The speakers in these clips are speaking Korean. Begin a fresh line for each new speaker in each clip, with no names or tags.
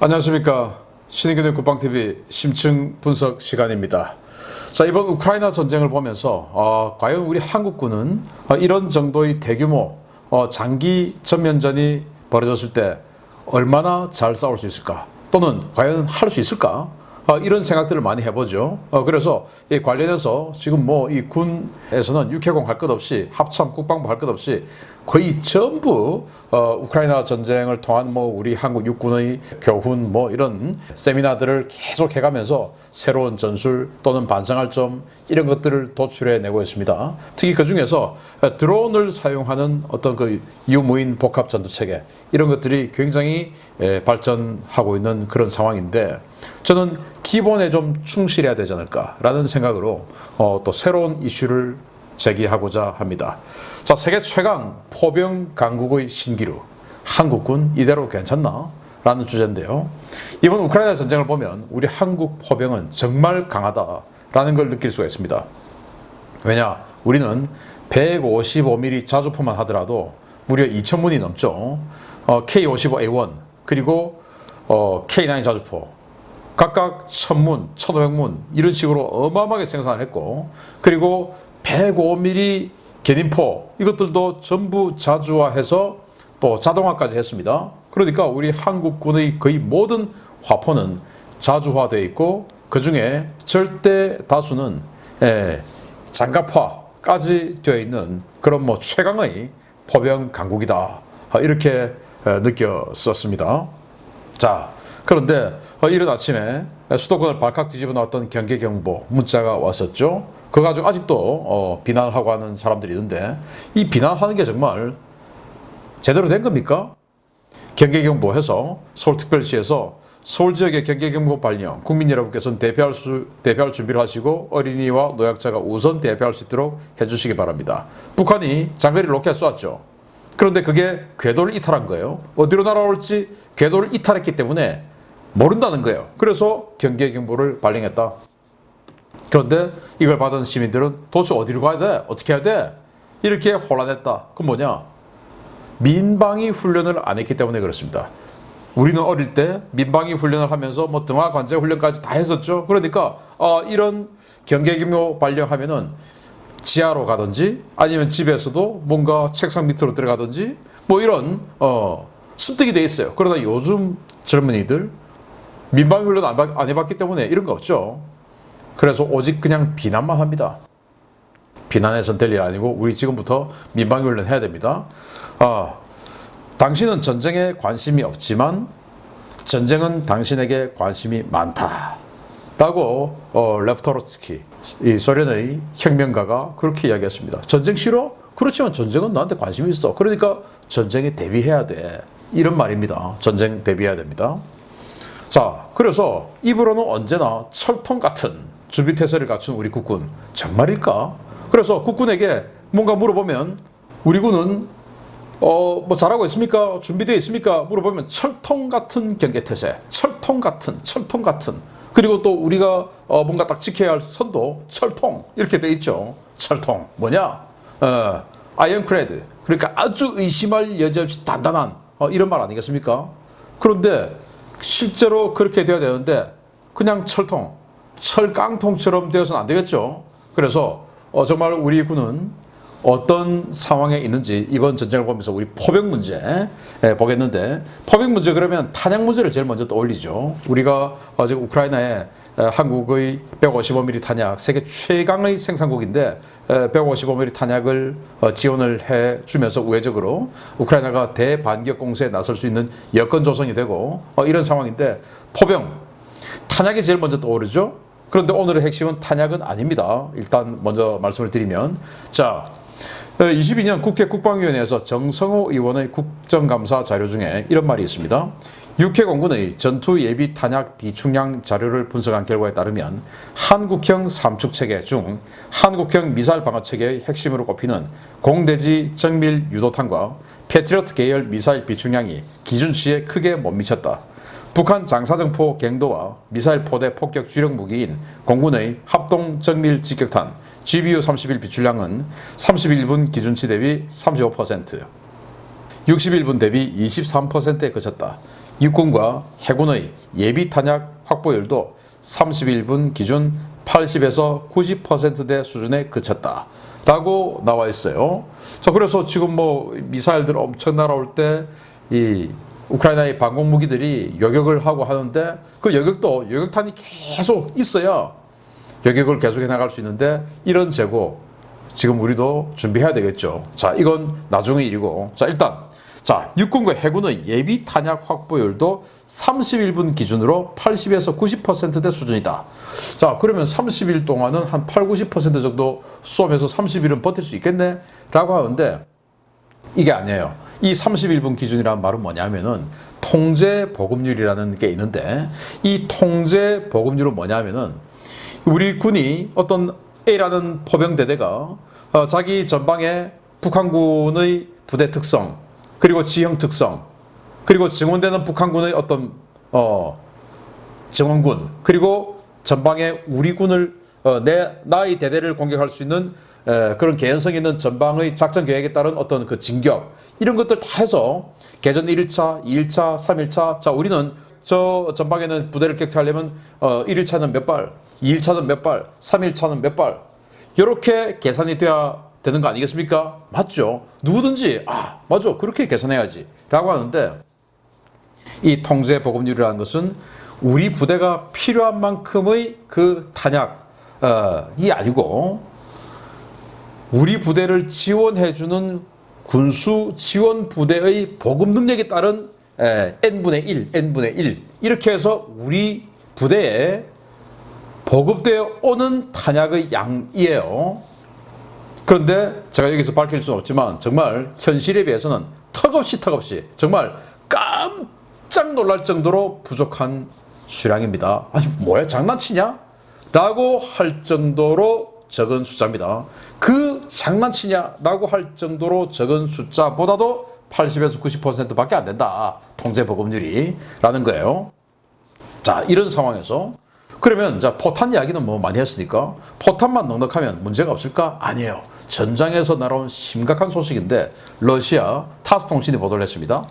안녕하십니까. 신의균의 국방TV 심층 분석 시간입니다. 자, 이번 우크라이나 전쟁을 보면서 과연 우리 한국군은 이런 정도의 대규모 장기 전면전이 벌어졌을 때 얼마나 잘 싸울 수 있을까, 또는 과연 할 수 있을까, 이런 생각들을 많이 해보죠. 그래서 이 관련해서 지금 뭐 이 군에서는 육해공 할 것 없이, 합참 국방부 할 것 없이 거의 전부 우크라이나 전쟁을 통한 뭐 우리 한국 육군의 교훈 뭐 이런 세미나들을 계속 해가면서 새로운 전술 또는 반성할 점 이런 것들을 도출해내고 있습니다. 특히 그 중에서 드론을 사용하는 어떤 그 유무인 복합 전투 체계 이런 것들이 굉장히 발전하고 있는 그런 상황인데, 저는 기본에 좀 충실해야 되지 않을까라는 생각으로 또 새로운 이슈를 제기하고자 합니다. 자, 세계 최강 포병 강국의 신기루, 한국군 이대로 괜찮나? 라는 주제인데요. 이번 우크라이나 전쟁을 보면 우리 한국 포병은 정말 강하다라는 걸 느낄 수가 있습니다. 왜냐? 우리는 155mm 자주포만 하더라도 무려 2,000문이 넘죠. K55A1 그리고 K9 자주포 각각 1,000문, 1,500문 이런 식으로 어마어마하게 생산을 했고, 그리고 105mm 견인포 이것들도 전부 자주화해서 또 자동화까지 했습니다. 그러니까 우리 한국군의 거의 모든 화포는 자주화되어 있고, 그 중에 절대 다수는 장갑화까지 되어 있는 그런 뭐 최강의 포병 강국이다, 이렇게 느꼈었습니다. 자, 그런데 이른 아침에 수도권을 발칵 뒤집어 놨던 경계경보 문자가 왔었죠. 그거 가지고 아직도 비난하고 하는 사람들이 있는데, 이 비난하는 게 정말 제대로 된 겁니까? 경계경보 해서 서울특별시에서 서울 지역의 경계경보 발령, 국민 여러분께서는 대피할 준비를 하시고 어린이와 노약자가 우선 대피할 수 있도록 해주시기 바랍니다. 북한이 장거리 로켓 쏘았죠. 그런데 그게 궤도를 이탈한 거예요. 어디로 날아올지 궤도를 이탈했기 때문에 모른다는 거예요. 그래서 경계경보를 발령했다. 그런데 이걸 받은 시민들은 도대체 어디로 가야 돼? 어떻게 해야 돼? 이렇게 혼란했다. 그건 뭐냐? 민방위 훈련을 안 했기 때문에 그렇습니다. 우리는 어릴 때 민방위 훈련을 하면서 뭐 등하 관제 훈련까지 다 했었죠. 그러니까 이런 경계경보 발령하면은 지하로 가든지 아니면 집에서도 뭔가 책상 밑으로 들어가든지 뭐 이런 습득이 돼 있어요. 그러나 요즘 젊은이들 민방위 훈련 안 해봤기 때문에 이런 거 없죠. 그래서 오직 그냥 비난만 합니다. 비난해서는 될 일 아니고 우리 지금부터 민방위 훈련 해야 됩니다. 당신은 전쟁에 관심이 없지만 전쟁은 당신에게 관심이 많다 라고 레프 토로츠키, 이 소련의 혁명가가 그렇게 이야기했습니다. 전쟁 싫어? 그렇지만 전쟁은 나한테 관심이 있어. 그러니까 전쟁에 대비해야 돼. 이런 말입니다. 전쟁 대비해야 됩니다. 자, 그래서 입으로는 언제나 철통 같은 준비태세를 갖춘 우리 국군, 정말일까? 그래서 국군에게 뭔가 물어보면 우리 군은 뭐 잘하고 있습니까? 준비되어 있습니까? 물어보면 철통 같은 경계태세, 철통 같은. 그리고 또 우리가 뭔가 딱 지켜야 할 선도 철통 이렇게 돼 있죠. 철통 뭐냐? 아이언크레드, 그러니까 아주 의심할 여지 없이 단단한 이런 말 아니겠습니까? 그런데 실제로 그렇게 돼야 되는데 그냥 철통, 철깡통처럼 되어서는 안 되겠죠. 그래서 정말 우리 군은 어떤 상황에 있는지 이번 전쟁을 보면서 우리 포병 문제 보겠는데, 포병 문제 그러면 탄약 문제를 제일 먼저 떠올리죠. 우리가 지금 우크라이나에 한국의 155mm 탄약, 세계 최강의 생산국인데 155mm 탄약을 지원을 해주면서 우회적으로 우크라이나가 대반격 공세에 나설 수 있는 여건 조성이 되고 이런 상황인데, 포병, 탄약이 제일 먼저 떠오르죠. 그런데 오늘의 핵심은 탄약은 아닙니다. 일단 먼저 말씀을 드리면, 자, 22년 국회 국방위원회에서 정성호 의원의 국정감사 자료 중에 이런 말이 있습니다. 육해공군의 전투 예비 탄약 비축량 자료를 분석한 결과에 따르면 한국형 삼축체계 중 한국형 미사일 방어체계의 핵심으로 꼽히는 공대지 정밀 유도탄과 패트리어트 계열 미사일 비축량이 기준치에 크게 못 미쳤다. 북한 장사정포 갱도와 미사일 포대 폭격 주력 무기인 공군의 합동 정밀 직격탄 GBU-31 비출량은 31분 기준치 대비 35%, 61분 대비 23%에 그쳤다. 육군과 해군의 예비 탄약 확보율도 31분 기준 80에서 90%대 수준에 그쳤다 라고 나와 있어요. 자, 그래서 지금 뭐 미사일들 엄청 날아올 때 이 우크라이나의 방공 무기들이 요격을 하고 하는데 그 요격탄이 계속 있어야 요격을 계속해 나갈 수 있는데 이런 재고 지금 우리도 준비해야 되겠죠. 자, 이건 나중의 일이고, 자, 일단 육군과 해군의 예비 탄약 확보율도 31분 기준으로 80에서 90%대 수준이다. 자, 그러면 30일 동안은 한 8, 90% 정도 쏘면서 30일은 버틸 수 있겠네? 라고 하는데 이게 아니에요. 이 31분 기준이라는 말은 뭐냐면은 통제 보급률이라는 게 있는데 이 통제 보급률은 뭐냐면은 우리 군이 어떤 A라는 포병대대가 자기 전방에 북한군의 부대 특성 그리고 지형 특성 그리고 증원되는 북한군의 어떤 증원군 그리고 전방에 우리 군을 나의 대대를 공격할 수 있는 그런 개연성 있는 전방의 작전 계획에 따른 어떤 그 진격 이런 것들 다 해서 개전 1일차, 2일차, 3일차 자 우리는 저 전방에는 부대를 격퇴하려면 1일차는 몇 발, 2일차는 몇 발, 3일차는 몇 발 이렇게 계산이 돼야 되는 거 아니겠습니까? 맞죠? 누구든지 맞아 그렇게 계산해야지 라고 하는데 이 통제 보급률이라는 것은 우리 부대가 필요한 만큼의 그 탄약이 아니고 우리 부대를 지원해주는 군수 지원 부대의 보급 능력에 따른 n분의 1, n분의 1 이렇게 해서 우리 부대에 보급되어 오는 탄약의 양이에요. 그런데 제가 여기서 밝힐 수는 없지만 정말 현실에 비해서는 턱없이 정말 깜짝 놀랄 정도로 부족한 수량입니다. 아니 뭐야 장난치냐? 라고 할 정도로 적은 숫자입니다. 그 장난치냐? 라고 할 정도로 적은 숫자보다도 80에서 90%밖에 안 된다. 통제 보급률이 라는 거예요. 자, 이런 상황에서 그러면 자 포탄 이야기는 뭐 많이 했으니까 포탄만 넉넉하면 문제가 없을까? 아니에요. 전장에서 날아온 심각한 소식인데 러시아 타스 통신이 보도를 했습니다.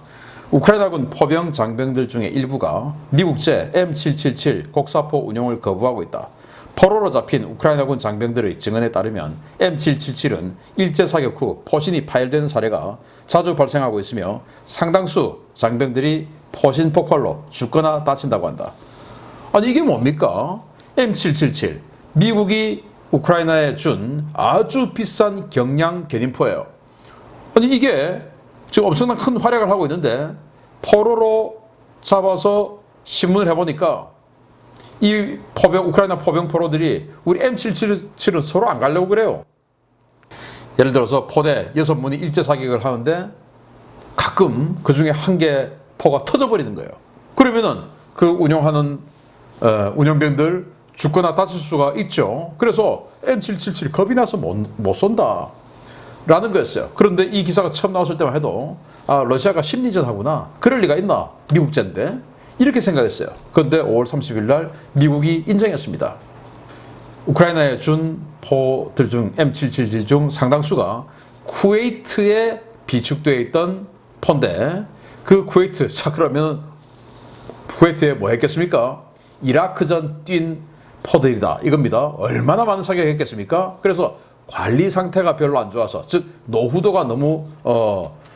우크라이나군 포병 장병들 중에 일부가 미국제 M777 곡사포 운용을 거부하고 있다. 포로로 잡힌 우크라이나군 장병들의 증언에 따르면 M777은 일제사격 후 포신이 파열되는 사례가 자주 발생하고 있으며 상당수 장병들이 포신 폭발로 죽거나 다친다고 한다. 아니 이게 뭡니까? M777 미국이 우크라이나에 준 아주 비싼 경량 견인포예요. 아니 이게 지금 엄청난 큰 활약을 하고 있는데 포로로 잡아서 신문을 해보니까 이 우크라이나 포병 포로들이 우리 M777은 서로 안 가려고 그래요. 예를 들어서 포대 6문이 일제 사격을 하는데 가끔 그 중에 한 개 포가 터져버리는 거예요. 그러면은 그 운용하는 운용병들 죽거나 다칠 수가 있죠. 그래서 M777 겁이 나서 못 쏜다 라는 거였어요. 그런데 이 기사가 처음 나왔을 때만 해도 러시아가 심리전 하구나. 그럴 리가 있나? 미국제인데. 이렇게 생각했어요. 그런데 5월 30일 날 미국이 인정했습니다. 우크라이나에 준 포들 중 M777 중 상당수가 쿠웨이트에 비축되어 있던 포인데 그 쿠웨이트 자 그러면 쿠웨이트에 뭐 했겠습니까? 이라크전 뛴 포들이다 이겁니다. 얼마나 많은 사격했겠습니까? 그래서 관리 상태가 별로 안 좋아서 즉 노후도가 너무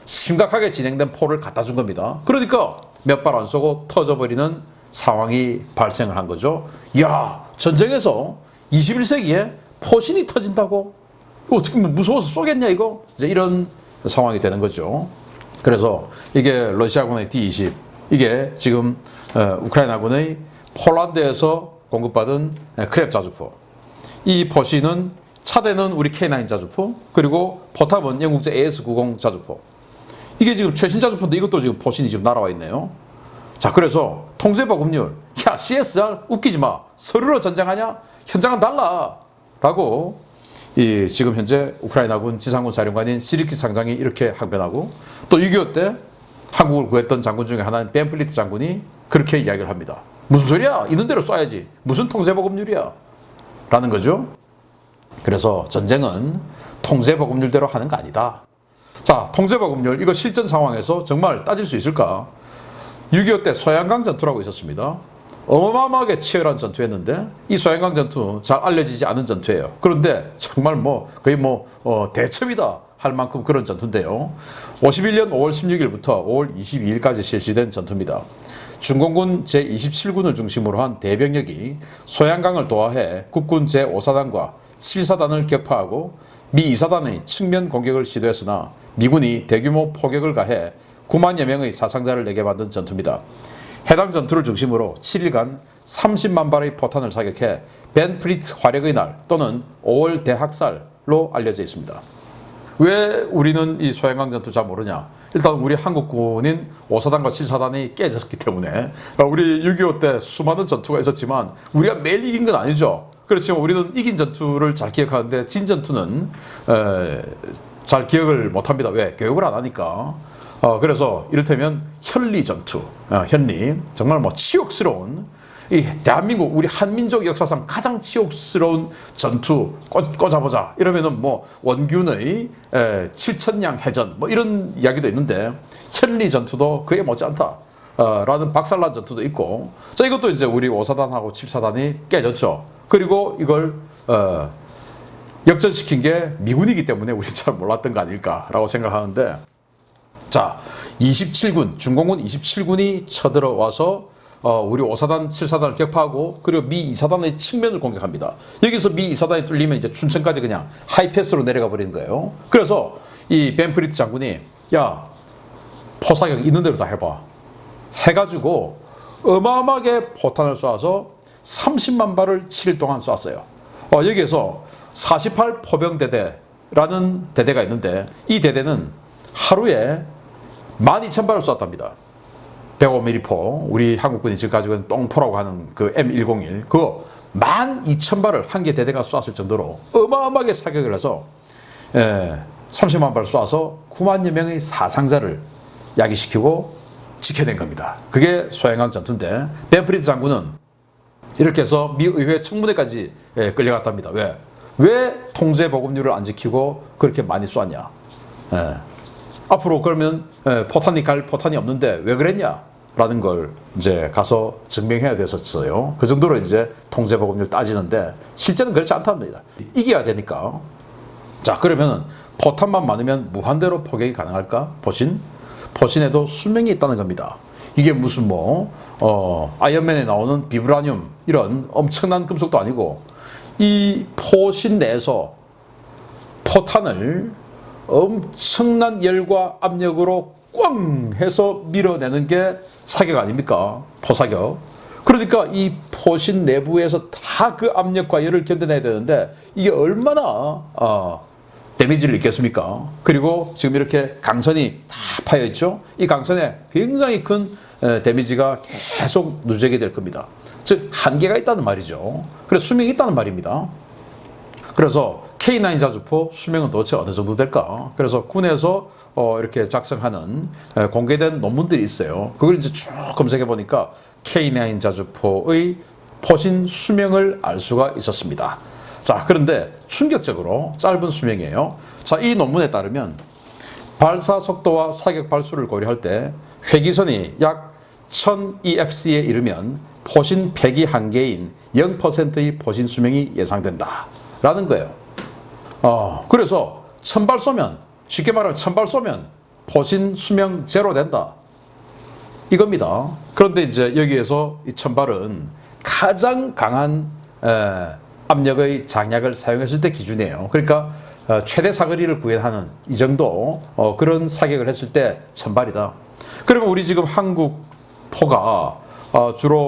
심각하게 진행된 포를 갖다 준 겁니다. 그러니까 몇 발 안 쏘고 터져버리는 상황이 발생을 한 거죠. 야 전쟁에서 21세기에 포신이 터진다고? 어떻게 무서워서 쏘겠냐 이거? 이제 이런 상황이 되는 거죠. 그래서 이게 러시아군의 D-20 이게 지금 우크라이나군의 폴란드에서 공급받은 크랩 자주포 이 포신은 차대는 우리 K9 자주포 그리고 포탑은 영국제 AS90 자주포 이게 지금 최신 자주포인데 이것도 지금 포신이 지금 날아와 있네요. 자 그래서 통제 보급률 야 CSR 웃기지 마 서류로 전쟁하냐 현장은 달라 라고 이 지금 현재 우크라이나군 지상군 사령관인 시리키 상장이 이렇게 항변하고 또 6.25 때 한국을 구했던 장군 중에 하나인 벤플리트 장군이 그렇게 이야기를 합니다. 무슨 소리야 있는 대로 쏴야지 무슨 통제 보급률이야 라는 거죠. 그래서 전쟁은 통제 보급률대로 하는 거 아니다. 자 통제 보급률 이거 실전 상황에서 정말 따질 수 있을까? 6.25 때 소양강 전투라고 있었습니다. 어마어마하게 치열한 전투였는데 이 소양강 전투 잘 알려지지 않은 전투예요. 그런데 정말 거의 대첩이다 할 만큼 그런 전투인데요. 51년 5월 16일부터 5월 22일까지 실시된 전투입니다. 중공군 제27군을 중심으로 한 대병력이 소양강을 도하해 국군 제5사단과 7사단을 격파하고 미 2사단의 측면 공격을 시도했으나 미군이 대규모 포격을 가해 9만여 명의 사상자를 내게 만든 전투입니다. 해당 전투를 중심으로 7일간 30만 발의 포탄을 사격해 벤프리트 화력의 날 또는 5월 대학살로 알려져 있습니다. 왜 우리는 이 소양강 전투 잘 모르냐? 일단 우리 한국군인 5사단과 7사단이 깨졌기 때문에 우리 6.25 때 수많은 전투가 있었지만 우리가 매일 이긴 건 아니죠. 그렇지만 우리는 이긴 전투를 잘 기억하는데 진 전투는 잘 기억을 못합니다. 왜? 교육을 안 하니까. 그래서 이를테면 현리 전투, 현리 정말 치욕스러운 이 대한민국 우리 한민족 역사상 가장 치욕스러운 전투 꽂아보자 이러면은 원균의 7천량 해전 이런 이야기도 있는데 현리 전투도 그에 못지않다 라는 박살난 전투도 있고 자 이것도 이제 우리 5사단하고 7사단이 깨졌죠. 그리고 이걸 역전시킨 게 미군이기 때문에 우리 잘 몰랐던 거 아닐까라고 생각하는데 자 27군 중공군 27군이 쳐들어와서 우리 5사단 7사단을 격파하고 그리고 미 2사단의 측면을 공격합니다. 여기서 미 2사단이 뚫리면 이제 춘천까지 그냥 하이패스로 내려가 버리는 거예요. 그래서 이 벤프리트 장군이 야 포사격 있는 대로 다 해봐 해가지고 어마어마하게 포탄을 쏘아서 30만 발을 7일 동안 쐈어요. 여기에서 48 포병대대라는 대대가 있는데 이 대대는 하루에 12,000발을 쐈답니다. 105mm포 우리 한국군이 지금 가지고 있는 똥포라고 하는 그 M101 그거 12,000발을 한 개 대대가 쐈을 정도로 어마어마하게 사격을 해서 30만 발을 쏴서 9만여 명의 사상자를 야기시키고 지켜낸 겁니다. 그게 소양강 전투인데 벤프리트 장군은 이렇게 해서 미 의회 청문회까지 끌려갔답니다. 왜 통제 보급률을 안 지키고 그렇게 많이 쐈냐? 앞으로 그러면 포탄이 갈 포탄이 없는데 왜 그랬냐? 라는 걸 이제 가서 증명해야 됐었어요. 그 정도로 이제 통제 보급률 따지는데 실제는 그렇지 않답니다. 이겨야 되니까. 자, 그러면 포탄만 많으면 무한대로 포격이 가능할까? 포신에도 수명이 있다는 겁니다. 이게 무슨 아이언맨에 나오는 비브라늄 이런 엄청난 금속도 아니고 이 포신 내에서 포탄을 엄청난 열과 압력으로 꽝 해서 밀어내는 게 사격 아닙니까? 포사격. 그러니까 이 포신 내부에서 다 그 압력과 열을 견뎌내야 되는데 이게 얼마나 데미지를 입겠습니까? 그리고 지금 이렇게 강선이 다 파여 있죠? 이 강선에 굉장히 큰 데미지가 계속 누적이 될 겁니다. 즉 한계가 있다는 말이죠. 그래서 수명이 있다는 말입니다. 그래서 K9 자주포 수명은 도대체 어느 정도 될까? 그래서 군에서 이렇게 작성하는 공개된 논문들이 있어요. 그걸 이제 쭉 검색해 보니까 K9 자주포의 포신 수명을 알 수가 있었습니다. 자, 그런데 충격적으로 짧은 수명이에요. 자, 이 논문에 따르면 발사 속도와 사격 발수를 고려할 때 회기선이 약 1000EFC에 이르면 포신 폐기 한계인 0%의 포신 수명이 예상된다. 라는 거예요. 그래서 1000발 쏘면, 쉽게 말하면 1000발 쏘면 포신 수명 제로 된다. 이겁니다. 그런데 이제 여기에서 이 1000발은 가장 강한 압력의 장약을 사용했을 때 기준이에요. 그러니까 최대 사거리를 구현하는 이 정도 그런 사격을 했을 때 1000발이다. 그러면 우리 지금 한국 포가 주로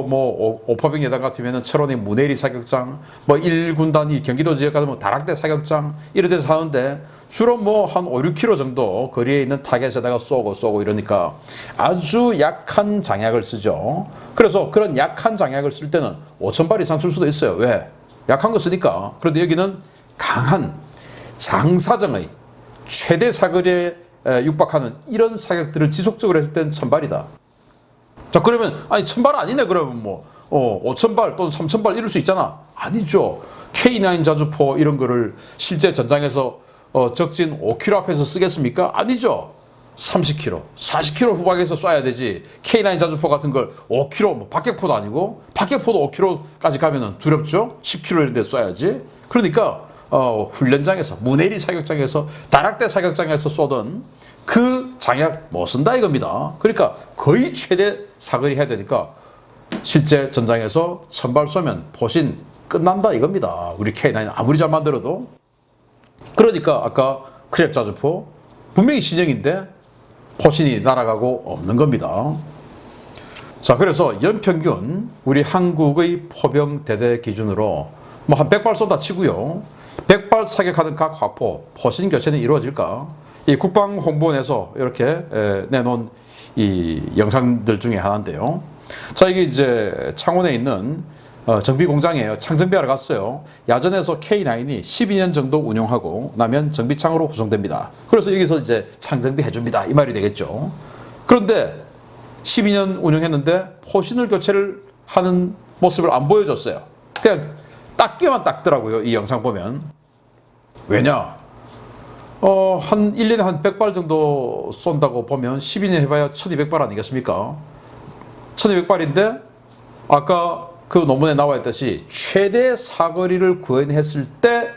오포병 예단 같으면 철원의 문해리 사격장, 1군단이 경기도 지역 가서 다락대 사격장 이런 데서 하는데 주로 한 5, 6km 정도 거리에 있는 타겟에다가 쏘고 이러니까 아주 약한 장약을 쓰죠. 그래서 그런 약한 장약을 쓸 때는 5,000발 이상 쓸 수도 있어요. 왜? 약한 거 쓰니까. 그런데 여기는 강한 장사정의 최대 사거리에 육박하는 이런 사격들을 지속적으로 했을 때는 1000발이다. 자, 그러면 1000발 아니네. 그러면 5000발 또는 3000발 이럴 수 있잖아. 아니죠. K9 자주포 이런 거를 실제 전장에서 적진 5km 앞에서 쓰겠습니까? 아니죠. 30km, 40km 후방에서 쏴야 되지. K9 자주포 같은 걸 5km, 뭐 박격포도 아니고 박격포도 5km까지 가면은 두렵죠. 10km 이런 데 쏴야지. 그러니까 훈련장에서 문해리 사격장에서 다락대 사격장에서 쏘던 그 장약 못 쓴다 이겁니다. 그러니까 거의 최대 사거리 해야 되니까 실제 전장에서 선발 쏘면 포신 끝난다 이겁니다. 우리 K9 아무리 잘 만들어도. 그러니까 아까 크랩 자주포 분명히 신형인데 포신이 날아가고 없는 겁니다. 자, 그래서 연평균 우리 한국의 포병 대대 기준으로 뭐 한 100발 쏜다 치고요. 100발 사격하는 각 화포 포신 교체는 이루어질까? 이 국방홍보원에서 이렇게 내놓은 이 영상들 중에 하나인데요. 자, 이게 이제 창원에 있는 정비 공장이에요. 창정비하러 갔어요. 야전에서 K9이 12년 정도 운용하고 나면 정비창으로 구성됩니다. 그래서 여기서 이제 창정비 해줍니다. 이 말이 되겠죠. 그런데 12년 운용했는데 포신을 교체를 하는 모습을 안 보여줬어요. 그냥 닦기만 닦더라고요. 이 영상 보면. 왜냐? 한 1년에 한 100발 정도 쏜다고 보면 12년 해봐야 1200발 아니겠습니까? 1200발인데 아까 그 논문에 나와 있듯이 최대 사거리를 구현했을 때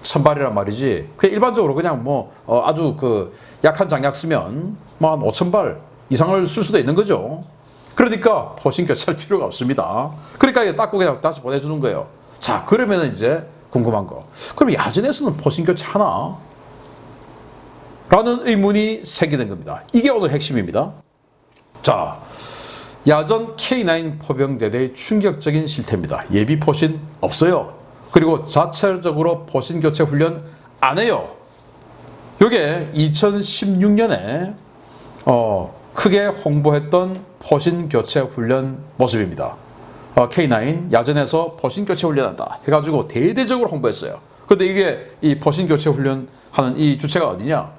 1000발이란 말이지. 그냥 일반적으로 그냥 뭐 아주 그 약한 장약 쓰면 뭐 한 5000발 이상을 쓸 수도 있는 거죠. 그러니까 포신 교체할 필요가 없습니다. 그러니까 이게 닦고 그냥 다시 보내주는 거예요. 자, 그러면 이제 궁금한 거. 그럼 야전에서는 포신 교체 하나? 라는 의문이 생기는 겁니다. 이게 오늘 핵심입니다. 자, 야전 K9 포병대대의 충격적인 실태입니다. 예비 포신 없어요. 그리고 자체적으로 포신 교체 훈련 안 해요. 이게 2016년에 크게 홍보했던 포신 교체 훈련 모습입니다. K9 야전에서 포신 교체 훈련한다 해가지고 대대적으로 홍보했어요. 그런데 이게 이 포신 교체 훈련하는 이 주체가 어디냐?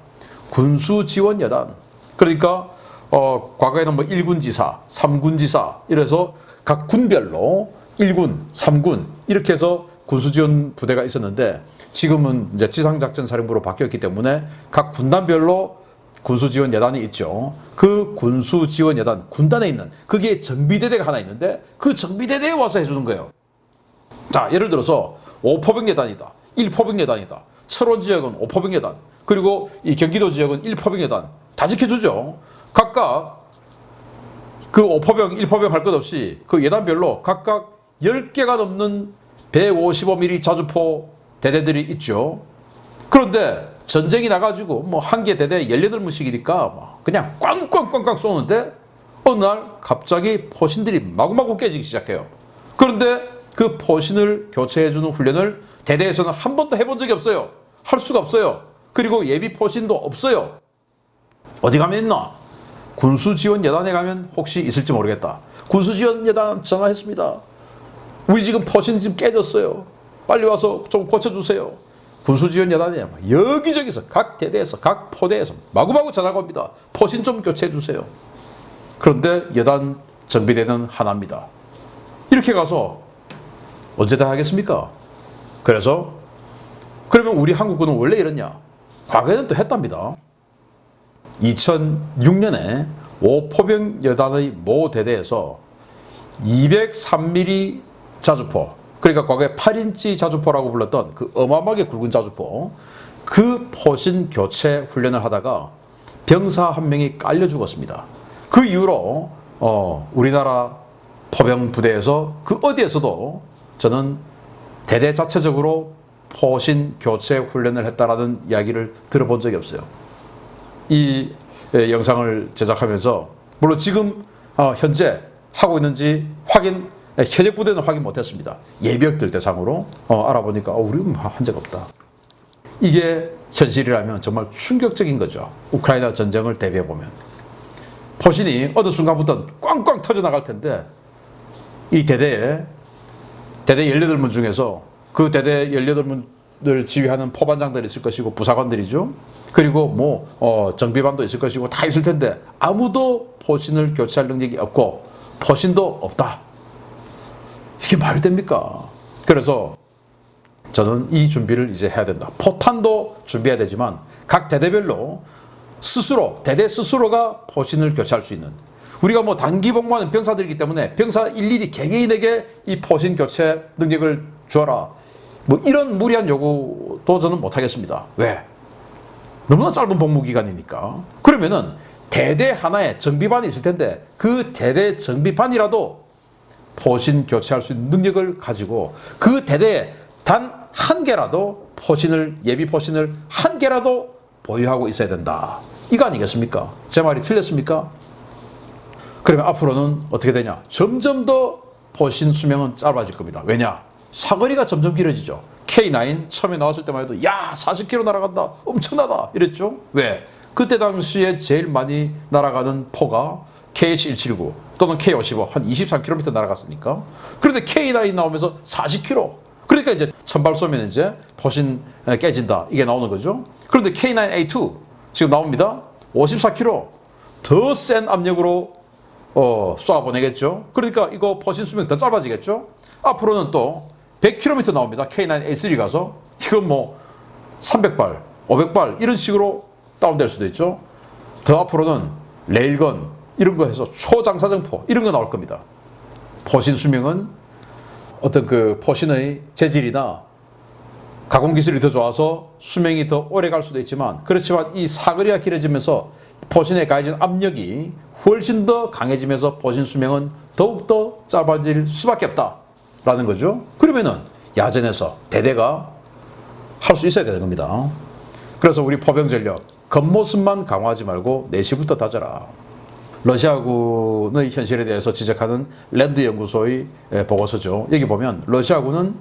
군수지원여단. 그러니까 과거에는 뭐 1군 지사, 3군 지사 이래서 각 군별로 1군, 3군 이렇게 해서 군수지원 부대가 있었는데 지금은 이제 지상작전사령부로 바뀌었기 때문에 각 군단별로 군수지원여단이 있죠. 그 군수지원여단 군단에 있는 그게 정비대대가 하나 있는데 그 정비대대에 와서 해주는 거예요. 자, 예를 들어서 5포병여단이다, 1포병여단이다. 철원 지역은 5포병여단, 그리고 이 경기도 지역은 1포병여단 다 지켜주죠. 각각 그 5포병, 1포병 할 것 없이 그 예단별로 각각 10개가 넘는 155mm 자주포 대대들이 있죠. 그런데 전쟁이 나가지고 뭐 한 개 대대 18문씩이니까 그냥 꽝꽝꽝꽝 쏘는데 어느 날 갑자기 포신들이 마구마구 깨지기 시작해요. 그런데 그 포신을 교체해주는 훈련을 대대에서는 한 번도 해본 적이 없어요. 할 수가 없어요. 그리고 예비 포신도 없어요. 어디 가면 있나? 군수지원여단에 가면 혹시 있을지 모르겠다. 군수지원여단 전화했습니다. 우리 지금 포신 지금 깨졌어요. 빨리 와서 좀 고쳐주세요. 군수지원여단에 여기저기서 각 대대에서 각 포대에서 마구마구 전화가 옵니다. 포신 좀 교체해주세요. 그런데 여단 정비대는 하나입니다. 이렇게 가서 언제 다 하겠습니까? 그래서 그러면 우리 한국군은 원래 이랬냐? 과거에는 또 했답니다. 2006년에 5포병여단의 모 대대에서 203mm 자주포, 그러니까 과거에 8인치 자주포라고 불렀던 그 어마어마하게 굵은 자주포, 그 포신 교체 훈련을 하다가 병사 한 명이 깔려 죽었습니다. 그 이후로 우리나라 포병 부대에서 그 어디에서도 저는 대대 자체적으로 포신 교체 훈련을 했다라는 이야기를 들어본 적이 없어요. 이 영상을 제작하면서 물론 지금 현재 하고 있는지 현역 부대는 확인 못했습니다. 예비역들 대상으로 알아보니까 우리는 한 적 없다. 이게 현실이라면 정말 충격적인 거죠. 우크라이나 전쟁을 대비해 보면 포신이 어느 순간부터 꽝꽝 터져 나갈 텐데 이 대대 18문 중에서 그 대대 18문을 지휘하는 포반장들이 있을 것이고 부사관들이죠. 그리고 뭐 정비반도 있을 것이고 다 있을 텐데 아무도 포신을 교체할 능력이 없고 포신도 없다. 이게 말이 됩니까? 그래서 저는 이 준비를 이제 해야 된다. 포탄도 준비해야 되지만 각 대대별로 스스로, 대대 스스로가 포신을 교체할 수 있는, 우리가 뭐 단기 복무하는 병사들이기 때문에 병사 일일이 개개인에게 이 포신 교체 능력을 주어라, 뭐 이런 무리한 요구도 저는 못하겠습니다. 왜? 너무나 짧은 복무 기간이니까. 그러면은 대대 하나에 정비반이 있을 텐데 그 대대 정비반이라도 포신 교체할 수 있는 능력을 가지고 그 대대에 단 한 개라도 포신을, 예비 포신을 한 개라도 보유하고 있어야 된다. 이거 아니겠습니까? 제 말이 틀렸습니까? 그러면 앞으로는 어떻게 되냐? 점점 더 포신 수명은 짧아질 겁니다. 왜냐? 사거리가 점점 길어지죠. K9 처음에 나왔을 때만 해도 야 40km 날아간다, 엄청나다 이랬죠. 왜? 그때 당시에 제일 많이 날아가는 포가 KH-179 또는 K-55 한 23km 날아갔으니까. 그런데 K9 나오면서 40km. 그러니까 이제 천발 쏘면 이제 포신 깨진다, 이게 나오는 거죠. 그런데 K9A2 지금 나옵니다. 54km. 더 센 압력으로 쏴보내겠죠. 그러니까 이거 포신 수명이 더 짧아지겠죠. 앞으로는 또 100km 나옵니다. K9A3 가서 이건 뭐 300발, 500발 이런 식으로 다운될 수도 있죠. 더 앞으로는 레일건 이런 거 해서 초장사정포 이런 거 나올 겁니다. 포신 수명은 어떤 그 포신의 재질이나 가공 기술이 더 좋아서 수명이 더 오래 갈 수도 있지만, 그렇지만 이 사거리가 길어지면서 포신에 가해진 압력이 훨씬 더 강해지면서 포신 수명은 더욱더 짧아질 수밖에 없다라는 거죠. 그러면은 야전에서 대대가 할 수 있어야 되는 겁니다. 그래서 우리 포병 전력 겉모습만 강화하지 말고 내실부터 다져라. 러시아군의 현실에 대해서 지적하는 랜드 연구소의 보고서죠. 여기 보면 러시아군은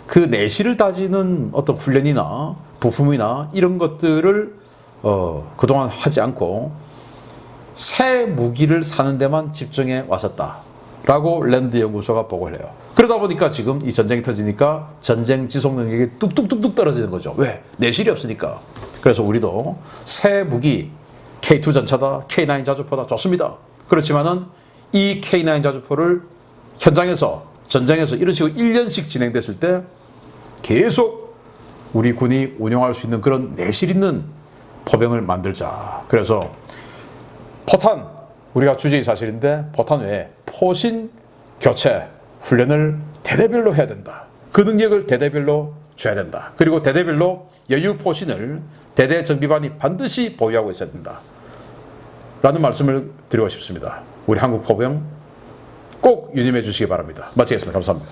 그 내실을 다지는 어떤 훈련이나 부품이나 이런 것들을 그동안 하지 않고 새 무기를 사는 데만 집중해 왔었다라고 랜드 연구소가 보고를 해요. 그러다 보니까 지금 이 전쟁이 터지니까 전쟁 지속 능력이 뚝뚝뚝뚝 떨어지는 거죠. 왜? 내실이 없으니까. 그래서 우리도 새 무기 K2 전차다, K9 자주포다, 좋습니다. 그렇지만은 이 K9 자주포를 현장에서, 전장에서 이런 식으로 1년씩 진행됐을 때 계속 우리 군이 운용할 수 있는 그런 내실 있는 포병을 만들자. 그래서 포탄, 우리가 주제의 사실인데 포탄 외에 포신 교체 훈련을 대대별로 해야 된다. 그 능력을 대대별로 줘야 된다. 그리고 대대별로 여유 포신을 대대 정비반이 반드시 보유하고 있어야 된다. 라는 말씀을 드리고 싶습니다. 우리 한국 포병 꼭 유념해 주시기 바랍니다. 마치겠습니다. 감사합니다.